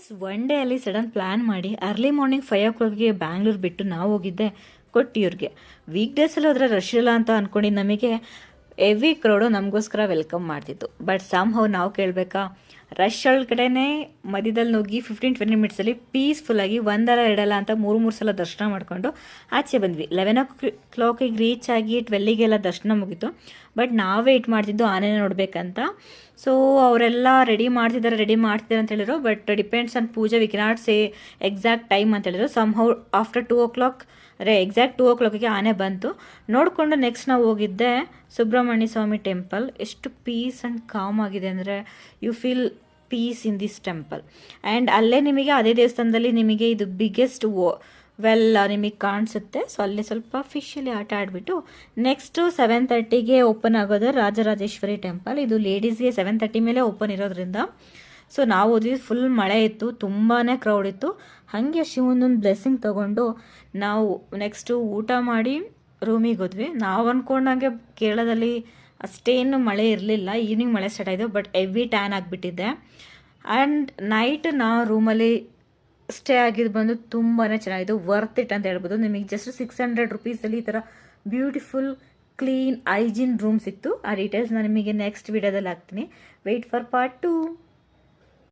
Guys, one day ಅಲ್ಲಿ sudden plan ಮಾಡಿ early morning 5 o'clockಗೆ Bangalore ಬಿಟ್ಟು ನಾವು ಹೋಗಿದ್ದೆ ಕೊಟ್ಟಿಯೂರ್ಗೆ. ವೀಕ್ ಡೇಸಲ್ಲಿ ಹೋದ್ರೆ ರಶ್ ಇಲ್ಲ ಅಂತ ಅಂದ್ಕೊಂಡು ನಮಗೆ ಎವ್ರಿ ಕ್ರೌಡು ನಮಗೋಸ್ಕರ ವೆಲ್ಕಮ್ ಮಾಡ್ತಿತ್ತು. ಬಟ್ ಸಮ್ ಹೌ ನಾವು ಕೇಳಬೇಕಾ, ರಶ್ ಒಳಗಡೆನೇ ಮಧ್ಯದಲ್ಲಿ ನುಗ್ಗಿ 15-20 ಮಿನಿಟ್ಸಲ್ಲಿ ಪೀಸ್ಫುಲ್ಲಾಗಿ ಒಂದಲ್ಲ ಎರಡಲ್ಲ ಅಂತ ಮೂರು ಸಲ ದರ್ಶನ ಮಾಡಿಕೊಂಡು ಆಚೆ ಬಂದ್ವಿ. 11 o'clockಗೆ ರೀಚ್ ಆಗಿ 12ಗೆಲ್ಲ ದರ್ಶನ ಮುಗೀತು. ಬಟ್ ನಾವು ವೆಯ್ಟ್ ಮಾಡ್ತಿದ್ದು ಆನೆನ ನೋಡಬೇಕಂತ. ಸೊ ಅವರೆಲ್ಲ ರೆಡಿ ಮಾಡ್ತಿದ್ದಾರೆ ಅಂತ ಹೇಳಿದ್ರು. But depends on Pooja, we cannot say exact time ಅಂತ ಹೇಳಿದ್ರು. Somehow after 2 o'clock exact 2 o'clockಗೆ ಆನೆ ಬಂತು. ನೋಡಿಕೊಂಡು ನೆಕ್ಸ್ಟ್ ನಾವು ಹೋಗಿದ್ದೆ ಸುಬ್ರಹ್ಮಣ್ಯ ಸ್ವಾಮಿ ಟೆಂಪಲ್. ಎಷ್ಟು ಪೀಸ್ ಆ್ಯಂಡ್ ಕಾಮ್ ಆಗಿದೆ ಅಂದರೆ you feel peace in this temple. And ಅಲ್ಲೇ ನಿಮಗೆ ಅದೇ ದೇವಸ್ಥಾನದಲ್ಲಿ ನಿಮಗೆ ಇದು ಬಿಗ್ಗೆಸ್ಟ್ ವೆಲ್ ನಿಮಗೆ ಕಾಣಿಸುತ್ತೆ. ಸೊ ಅಲ್ಲೇ ಸ್ವಲ್ಪ ಫಿಶಲ್ಲಿ ಆಟ ಆಡಿಬಿಟ್ಟು ನೆಕ್ಸ್ಟು 7:30ಗೆ ಓಪನ್ ಆಗೋದು ರಾಜರಾಜೇಶ್ವರಿ ಟೆಂಪಲ್. ಇದು ಲೇಡೀಸ್ಗೆ 7:30 ಮೇಲೆ ಓಪನ್ ಇರೋದ್ರಿಂದ ಸೊ ನಾವು ಹೋದ್ವಿ. ಫುಲ್ ಮಳೆ ಇತ್ತು, ತುಂಬಾ ಕ್ರೌಡ್ ಇತ್ತು. ಹಾಗೆ ಶಿವನೊಂದು ಬ್ಲೆಸ್ಸಿಂಗ್ ತೊಗೊಂಡು ನಾವು ನೆಕ್ಸ್ಟು ಊಟ ಮಾಡಿ ರೂಮಿಗೆ ಹೋದ್ವಿ. ನಾವು ಅಂದ್ಕೊಂಡಂಗೆ ಕೇರಳದಲ್ಲಿ ಅಷ್ಟೇನು ಮಳೆ ಇರಲಿಲ್ಲ. ಈವ್ನಿಂಗ್ ಮಳೆ ಸ್ಟಾರ್ಟ್ ಆಯಿತು, ಬಟ್ ಹೆವಿ ಟ್ಯಾನ್ ಆಗಿಬಿಟ್ಟಿದ್ದೆ. ಆ್ಯಂಡ್ ನೈಟ್ ನಾವು ರೂಮಲ್ಲಿ ಸ್ಟೇ ಆಗಿದ್ದು ಬಂದು ತುಂಬಾ ಚೆನ್ನಾಗಿತ್ತು. ವರ್ತ್ ಇಟ್ ಅಂತ ಹೇಳ್ಬೋದು. ನಿಮಗೆ ಜಸ್ಟ್ 600 ರುಪೀಸಲ್ಲಿ ಈ ಥರ ಬ್ಯೂಟಿಫುಲ್ ಕ್ಲೀನ್ ಹೈಜೀನ್ ರೂಮ್ ಸಿಕ್ತು. ಆ ಡೀಟೇಲ್ಸ್ ನಾನು ನಿಮಗೆ ನೆಕ್ಸ್ಟ್ ವಿಡಿಯೋದಲ್ಲಿ ಹಾಕ್ತೀನಿ. Wait for part 2.